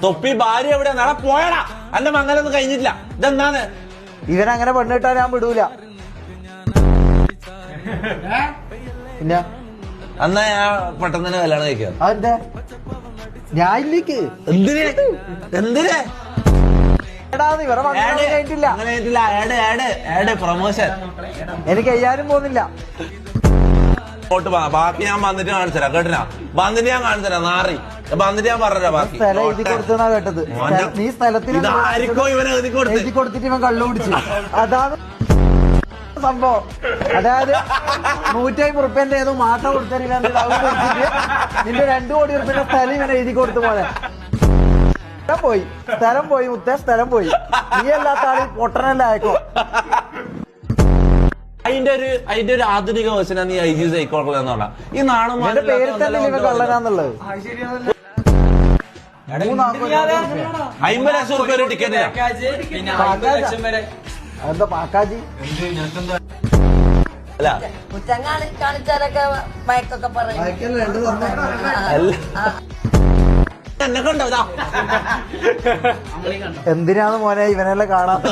തൊപ്പി ഭാര്യ എവിടെ നാളെ പോയടാ. എന്റെ മംഗലൊന്നും കഴിഞ്ഞിട്ടില്ല. ഇതെന്താണ് ഇവനങ്ങനെ പെണ്ണിട്ടാ ഞാൻ വിടൂല. പിന്നെ എന്നാ ഞാൻ പെട്ടെന്ന് തന്നെ കല്യാണം കഴിക്കാം. അതെന്താ ഞാൻ ഇല്ലേക്ക് എന്തിന് എന്തിന് ഇവരെ കഴിഞ്ഞിട്ടില്ല. പ്രൊമോഷൻ എനിക്ക് ചെയ്യാനും പോകുന്നില്ല. ബാക്കി ഞാൻ വന്നിട്ട് കാണിച്ചുതരാം. കേട്ടിനാ വന്നിട്ട് ഞാൻ കാണിച്ചുതരാം. നാറി വന്നിട്ട് ഞാൻ പറഞ്ഞുതരാം. ബാക്കി സ്ഥലം എഴുതി കൊടുത്തെന്നാ കേട്ടത്. നീ സ്ഥലത്തിന് ആർക്കോ ഇവനെ എഴുതി കൊടുത്തിട്ട് ഇവൻ കള്ളു കുടിച്ചു. അതാണ് സംഭവം. അതായത് 150 റുപ്യന്റെ ഏതോ മാസം കൊടുത്തിട്ട് നിന്റെ 2 കോടി റുപ്യന്റെ സ്ഥലം ഇവനെ എഴുതി കൊടുത്തു പോലെ പോയി. സ്ഥലം പോയി മുത്തേ, സ്ഥലം പോയി. നീ അല്ലാത്ത ആള് പൊട്ടനല്ല ആയിക്കോ. അതിന്റെ ഒരു ആധുനിക വേർഷനാ നീ ഐ ജി സൈക്കോളജി എന്ന് പറഞ്ഞാ. ഈ നാണും പേരിൽ തന്നെ ഇവൻ കള്ളനാന്നുള്ളത്. 50 ലക്ഷം റുപ്യ ഒരു ടിക്കറ്റ്. എന്താ പാക്കാജി അല്ല കാണിച്ചാലൊക്കെ ബൈക്കൊക്കെ പറയും. എന്നെ കണ്ടോ? എന്തിനാണ് മോനെ ഇവനെല്ലാം കാണാത്ത